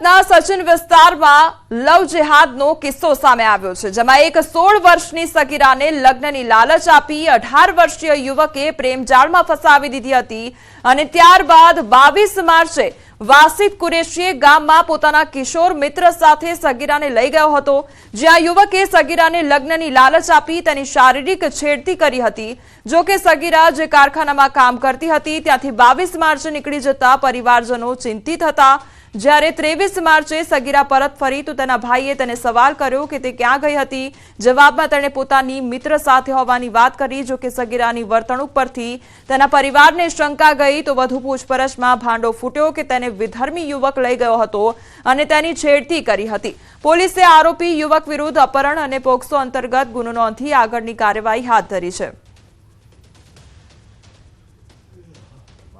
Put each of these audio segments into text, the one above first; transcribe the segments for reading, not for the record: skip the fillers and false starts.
સુરतना सचिन विस्ताરમાં લવ જેહાદનો કિસ્સો સામે આવ્યો છે, જેમાં એક 16 વર્ષની સગીરાને લગ્નની લાલચ આપી 18 વર્ષીય યુવકે પ્રેમજાળમાં ફસાવી દીધી હતી અને ત્યારબાદ 22 માર્ચે વાસિદ કુરેશીએ ગામમાં પોતાના કિશોર મિત્ર સાથે સગીરાને લઈ ગયો હતો, જ્યાં યુવકે સગીરાને લગ્નની લાલચ આપી તેની શારીરિક છેડતી કરી હતી। જો કે સગીરા જે કારખાનામાં કામ કરતી હતી ત્યાંથી 22 માર્ચે નીકળી જતા પરિવારજનો ચિંતિત હતા। જ્યારે 23 માર્ચે સગીરા પરત ફરી તો તેના ભાઈએ તેને સવાલ કર્યો કે તે ક્યાં ગઈ હતી। જવાબમાં તેણે પોતાની મિત્ર સાથે હોવાની વાત કરી। જો કે સગીરાની વર્તણૂક પરથી તેના પરિવારને શંકા ગઈ તો વધુ પૂછપરછમાં ભાંડો ફૂટ્યો કે તેને વિધર્મી યુવક લઈ ગયો હતો અને તેની છેડતી કરી હતી। પોલીસે આરોપી યુવક વિરુદ્ધ અપહરણ અને પોક્સો અંતર્ગત ગુનો નોંધી આગળની કાર્યવાહી હાથ ધરી છે।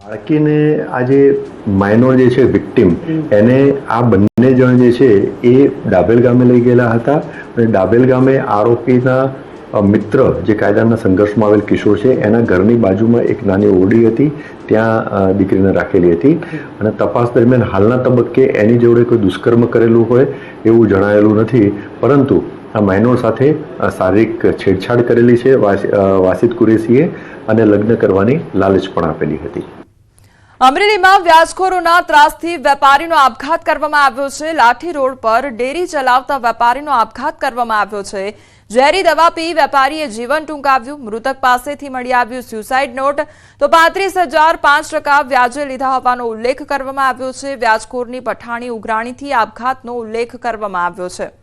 બાળકીને આજે માઇનોર જે છે વિક્ટિમ એને આ બંને જણ જે છે એ ડાબેલ ગામે લઈ ગયેલા હતા અને ડાબેલ ગામે આરોપીના મિત્ર જે કાયદાના સંઘર્ષમાં આવેલ કિશોર છે એના ઘરની બાજુમાં એક નાની ઓરડી હતી, ત્યાં દીકરીને રાખેલી હતી અને તપાસ દરમિયાન હાલના તબક્કે એની જોડે કોઈ દુષ્કર્મ કરેલું હોય એવું જણાયેલું નથી, પરંતુ આ માઇનોર સાથે શારીરિક છેડછાડ કરેલી છે વાસિદ કુરેશીએ અને લગ્ન કરવાની લાલચ પણ આપેલી હતી। અમરેલીમાં વ્યાજખોરોના ત્રાસથી વેપારીનો આપઘાત કરવામાં આવ્યો છે। લાઠી રોડ પર ડેરી ચલાવતા વેપારીનો આપઘાત કરવામાં આવ્યો છે। ઝેરી દવા પી વેપારીએ જીવન ટૂંકાવ્યું। મૃતક પાસેથી મળી આવ્યું સ્યુસાઇડ નોટ તો 35,005% વ્યાજે લીધા હોવાનો ઉલ્લેખ કરવામાં આવ્યો છે। વ્યાજખોરની પઠાણી ઉઘરાણીથી આપઘાતનો ઉલ્લેખ કરવામાં આવ્યો છે।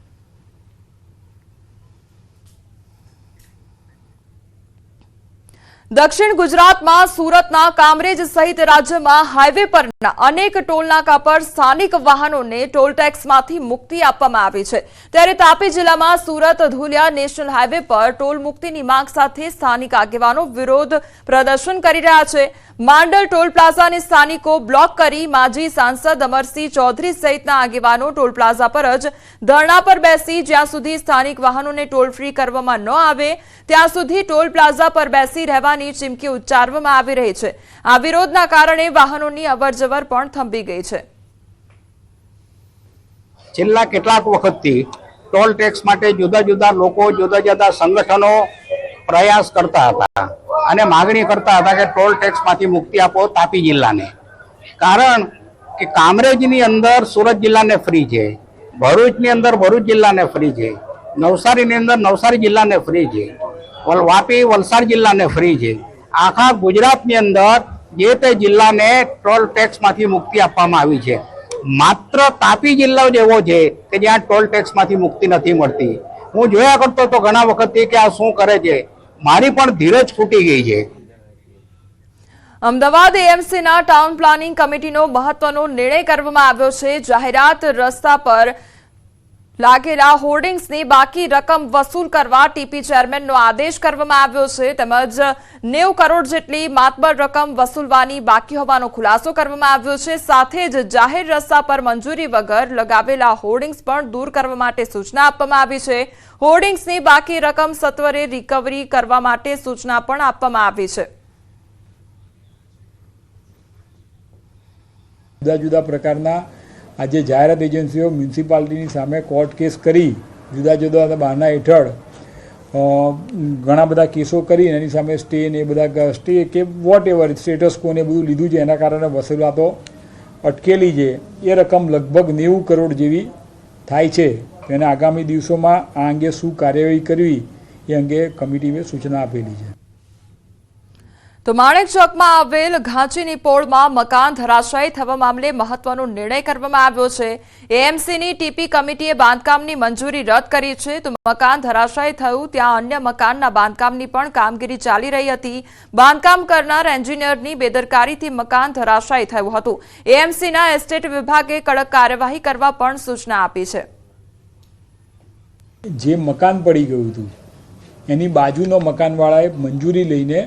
દક્ષિણ ગુજરાતમાં સુરતના કામરેજ સહિત રાજ્યમાં હાઈવે પરના અનેક ટોલનાકા પર સ્થાનિક વાહનોને ટોલ ટેક્સમાંથી મુક્તિ આપવામાં આવી છે। ત્યારે તાપી જિલ્લામાં સુરત ધુલિયા નેશનલ હાઈવે પર ટોલ મુક્તિની માંગ સાથે સ્થાનિક આગેવાનો વિરોધ પ્રદર્શન કરી રહ્યા છે। માંડલ ટોલ પ્લાઝાને સ્થાનિકો બ્લોક કરી માજી સાંસદ અમરસિંહ ચૌધરી સહિતના આગેવાનો ટોલ પ્લાઝા પર જ ધરણા પર બેસી જ્યાં સુધી સ્થાનિક વાહનોને ટોલ ફ્રી કરવામાં ન આવે ત્યાં સુધી ટોલ પ્લાઝા પર બેસી રહેવાની ચીમકી ઉચ્ચારવામાં આવી રહી છે। આ વિરોધના કારણે વાહનોની અવરજવર પણ થંભી ગઈ છે। છેલ્લા કેટલાક વખતથી ટોલ ટેક્સ માટે જુદા જુદા લોકો જુદા જુદા સંગઠનો પ્રયાસ કરતા હતા અને માગણી કરતા હતા કે ટોલ ટેક્સમાંથી મુક્તિ આપો તાપી જિલ્લાને, કારણ કે કામરેજની અંદર સુરત જિલ્લાને ફ્રી છે, ભરૂચની અંદર ભરૂચ જિલ્લાને ફ્રી છે, નવસારીની અંદર નવસારી જિલ્લાને ફ્રી છે, વાપી વલસાડ જિલ્લાને ફ્રી છે। આખા ગુજરાતની અંદર જે તે જિલ્લાને ટોલ ટેક્સમાંથી મુક્તિ આપવામાં આવી છે। માત્ર તાપી જિલ્લો જ એવો છે કે જ્યાં ટોલ ટેક્સમાંથી મુક્તિ નથી મળતી। હું જોયા કરતો તો ઘણા વખતથી કે આ શું કરે છે, મારી પણ ધીરજ ફૂટી ગઈ છે। અમદાવાદ એએમસીના ટાઉન પ્લાનિંગ કમિટીનો મહત્વનો નિર્ણય કરવામાં આવ્યો છે। જાહેરાત રસ્તા પર લાગેલા હોર્ડિંગ્સની બાકી રકમ વસૂલ કરવા ટીપી ચેરમેનનો આદેશ કરવામાં આવ્યો છે, તેમજ 90 કરોડ જેટલી માતબર રકમ વસૂલવાની બાકી હોવાનો ખુલાસો કરવામાં આવ્યો છે। સાથે જ જાહેર રસ્તા પર મંજૂરી વગર લગાવેલા હોર્ડિંગ્સ પણ દૂર કરવા માટે સૂચના આપવામાં આવી છે। હોર્ડિંગ્સની બાકી રકમ સત્વરે રિકવરી કરવા માટે સૂચના પણ આપવામાં આવી છે। જુદા જુદા પ્રકારના આજે જાહેરાત એજન્સીઓ મ્યુનિસિપાલિટીની સામે કોર્ટ કેસ કરી જુદા જુદા બહાના હેઠળ ઘણા બધા કેસો કરી એની સામે સ્ટે ને એ બધા સ્ટે કે વોટ એવર સ્ટેટસ કોને બધું લીધું છે, એના કારણે વસૂલાતો અટકેલી છે। એ રકમ લગભગ 90 કરોડ જેવી થાય છે। અને આગામી દિવસોમાં આ અંગે શું કાર્યવાહી કરવી એ અંગે કમિટીએ સૂચના આપેલી છે। તો માણેક ચોકમાં આવેલ ઘાંચીની પોળમાં મકાન ધરાશાયી થવા મામલે મહત્વનો નિર્ણય કરવામાં આવ્યો છે। એએમસીની ટીપી કમિટીએ બાંધકામની મંજૂરી રદ કરી છે। તો મકાન ધરાશાયી થયું ત્યાં અન્ય મકાનના બાંધકામની પણ કામગીરી ચાલી રહી હતી। બાંધકામ કરનાર એન્જિનિયરની બેદરકારીથી મકાન ધરાશાયી થયું હતું। એએમસીના એસ્ટેટ વિભાગે કડક કાર્યવાહી કરવા પણ સૂચના આપી છે। જે મકાન પડી ગયું હતું એની બાજુનો મકાનવાળાએ મંજૂરી લઈને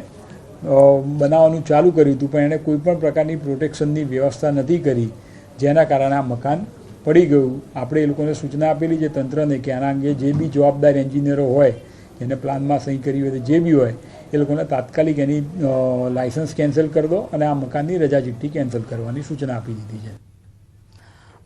બનાવવાનું ચાલુ કર્યું હતું, પણ એણે કોઈ પણ પ્રકારની પ્રોટેક્શનની વ્યવસ્થા નથી કરી, જેના કારણે આ મકાન પડી ગયું। આપણે એ લોકોને સૂચના આપેલી છે તંત્રને કે આના અંગે જે બી જવાબદાર એન્જિનિયરો હોય એને પ્લાનમાં સહી કરી હોય જે બી હોય એ લોકોને તાત્કાલિક એની લાયસન્સ કેન્સલ કરી દો અને આ મકાનની રજા ચિઠ્ઠી કેન્સલ કરવાની સૂચના આપી દીધી છે।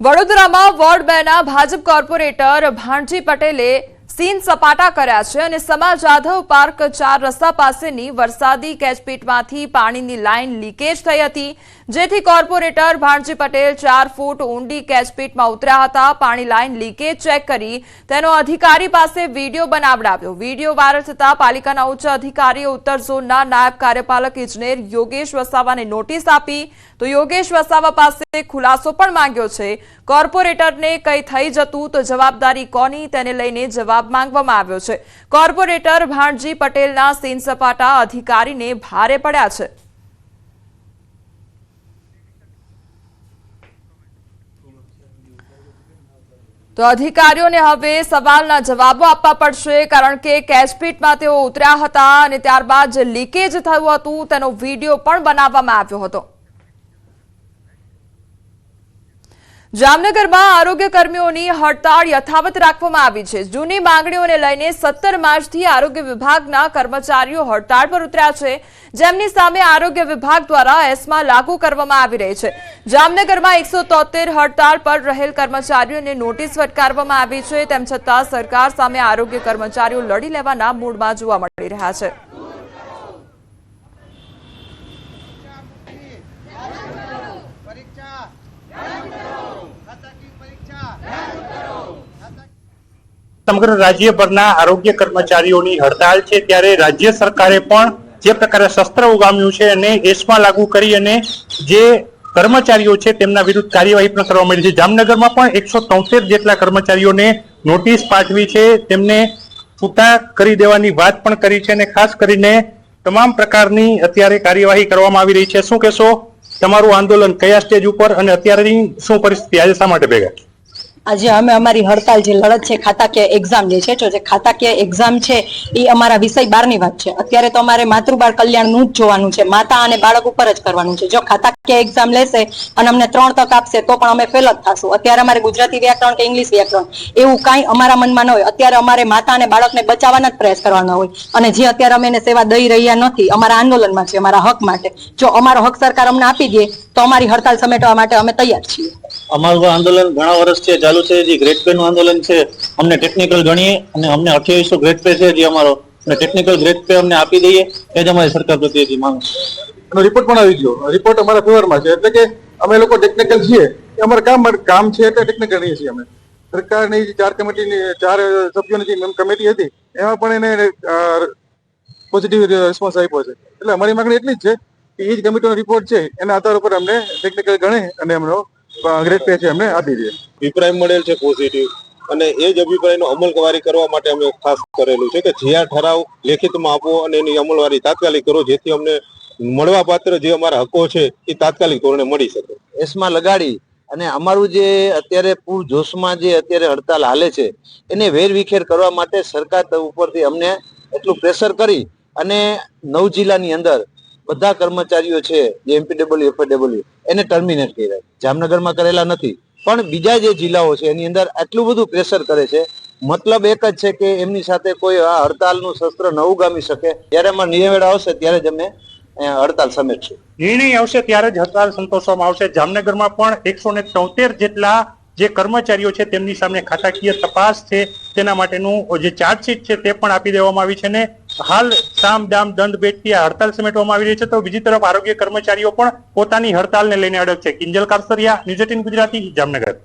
વડોદરામાં વોર્ડ 2 ના ભાજપ કોર્પોરેટર ભાણજી પટેલે સીન સપાટા કર્યા છે અને સમા જાધવ પાર્ક 4 રસ્તા પાસેની વરસાદી કેચપીટમાંથી પાણીની લાઇન લીકેજ થઈ હતી, જેથી કોર્પોરેટર ભાણજી પટેલ 4 ફૂટ ઊંડી કેચપીટમાં ઉતર્યા હતા. પાણી લાઇન લીકેજ ચેક કરી તેનો અધિકારી પાસે વિડીયો બનાવડાવ્યો. વિડીયો વાયરલ થતા પાલિકાના ઉચ્ચ અધિકારીએ ઉત્તર ઝોનના નાયબ કાર્યપાલક ઇજનેર યોગેશ વસાવાને નોટિસ આપી, તો યોગેશ વસાવા પાસે ખુલાસો પણ માંગ્યો છે. કોર્પોરેટરને કંઈ થઈ જતું તો જવાબદારી કોની, તેને લઈને જવાબ માંગવામાં આવ્યો છે. કોર્પોરેટર ભાણજી પટેલના સીન સપાટા અધિકારીને ભારે પડ્યા છે. તો અધિકારીઓને હવે સવાલના જવાબો આપવા પડશે, કારણ કે કેચપીટમાં તેઓ ઉતર્યા હતા અને ત્યારબાદ જે લીકેજ થયું હતું તેનો વિડીયો પણ બનાવવામાં આવ્યો હતો. જામનગરમાં આરોગ્ય કર્મીઓની હડતાળ યથાવત રાખવામાં આવી છે. જૂની માંગણીઓને લઈને 17 માર્ચથી આરોગ્ય વિભાગના કર્મચારીઓ હડતાળ પર ઉતર્યા છે, જેમની સામે આરોગ્ય વિભાગ દ્વારા એસ્મા લાગુ કરવામાં આવી રહી છે. જામનગરમાં 173 હડતાળ પર રહેલ કર્મચારીઓને નોટિસ ફટકારવામાં આવી છે. તેમ છતાં સરકાર સામે આરોગ્ય કર્મચારીઓ લડી લેવાના મૂડમાં જોવા મળી રહ્યા છે. સમગ્ર રાજ્યભરના આરોગ્ય કર્મચારીઓની હડતાળ છે, ત્યારે રાજ્ય સરકારે પણ જે પ્રકારે શસ્ત્ર ઉગામ્યું છે અને એસ્મા લાગુ કરી અને જે કર્મચારીઓ છે તેમના વિરુદ્ધ કાર્યવાહી પણ કરવામાં આવી છે. જામનગરમાં પણ 173 જેટલા કર્મચારીઓને નોટિસ પાઠવી છે, તેમને છૂટા કરી દેવાની વાત પણ કરી છે અને ખાસ કરીને તમામ પ્રકારની અત્યારે કાર્યવાહી કરવામાં આવી રહી છે. શું કહેશો, તમારું આંદોલન કયા સ્ટેજ ઉપર અને અત્યારેની શું પરિસ્થિતિ, આજે શા માટે ભેગા? આજે અમે અમારી હડતાલ જે લડત છે ખાતાકીય એક્ઝામ જે છે, જે ખાતાકીય એક્ઝામ છે એ અમારા વિષય 12ની વાત છે. અત્યારે તો અમારે માતૃબાળ કલ્યાણનું જ જોવાનું છે, માતા અને બાળક ઉપર જ કરવાનું છે. જો ખાતાકીય એક્ઝામ લેશે અને અમને 3 તક આપશે તો પણ અમે ફેલ જ થશું. અત્યારે અમારે ગુજરાતી વ્યાકરણ કે ઇંગ્લિશ વ્યાકરણ એવું કાંઈ અમારા મનમાં ન હોય. અત્યારે અમારે માતા અને બાળકને બચાવવાના જ પ્રયાસ કરવાનો હોય, અને જે અત્યારે અમે એને સેવા દઈ રહ્યા નથી અમારા આંદોલનમાં છે, અમારા હક માટે. જો અમારો હક સરકાર અમને આપી દે તો અમારી હડતાલ સમેટવા માટે અમે તૈયાર છીએ. અમારું આંદોલન ઘણા વર્ષથી ચાલુ છે. જે ગ્રેડ પે નું આંદોલન છે, અમને ટેકનિકલ ગણીએ અને અમને 2800 ગ્રેડ પે છે, જે અમારો ટેકનિકલ ગ્રેડ પે અમને આપી દઈએ એ જ અમારી સરકાર પ્રત્યેની માંગ છે. રિપોર્ટ પણ આવી ગયો, રિપોર્ટ અમારા ફેવરમાં છે. એટલે કે અમે લોકો ટેકનિકલ છીએ, અમારું કામ છે એટલે ટેકનિકલ ગણીએ છીએ. અમે સરકારની 4 સભ્યોની જે કમિટી હતી એમાં પણ એને પોઝિટિવ રિસ્પોન્સ આપ્યો છે. એટલે અમારી માંગણી એટલી જ છે કે એ જ કમિટીનો રિપોર્ટ છે એના આધાર ઉપર અમને ટેકનિકલ ગણે અને એમનો ગ્રેડ પે છે અમને આપી દે. અભિપ્રાય મળેલ છે પોઝિટિવ, અને એ જ અભિપ્રાયનો અમલવારી કરવા માટે અમે ખાસ કરેલું છે કે જે ઠરાવ લેખિતમાં આપો અને એની અમલવારી તાત્કાલિક કરો, જેથી અમને મળવા પાત્ર જે અમારા હકો છે એ તાત્કાલિક ધોરણે મળી શકે. એસમાં લગાડી અને અમારું જે અત્યારે પૂર જોશમાં જે અત્યારે હડતાલ હાલે છે એને વેરવિખેર કરવા માટે સરકાર ઉપરથી અમને એટલું પ્રેશર કરી અને 9 જિલ્લાની અંદર બધા કર્મચારીઓ છે જે એમપીડબલ્યુ એફએડબલ્યુ એને ટર્મિનેટ કર્યા. જામનગરમાં કરેલા નથી, પણ બીજા જે જિલ્લાઓ છે એની અંદર આટલું બધું પ્રેશર કરે છે. મતલબ એક જ છે કે એમની સાથે કોઈ આ હડતાલનું શસ્ત્ર ન ઉગામી શકે. જ્યારે અમારો નિર્ણય આવશે ત્યારે જ અમે હડતાલ સમેટશું. નિર્ણય આવશે ત્યારે જ હડતાલ સંતોષવામાં આવશે. જામનગરમાં પણ 173 જેટલા જે કર્મચારીઓ છે તેમની સામે ખાતાકીય તપાસ છે તેના માટેનું જે ચાર્જશીટ છે તે પણ આપી દેવામાં આવી છે ને હાલ સામ દામ દંડ ભેટથી આ હડતાલ સમેટવામાં આવી રહી છે. તો બીજી તરફ આરોગ્ય કર્મચારીઓ પણ પોતાની હડતાલને લઈને અડગ છે. કિંજલ કારસરિયા, ન્યૂઝ 18 ગુજરાતી, જામનગર.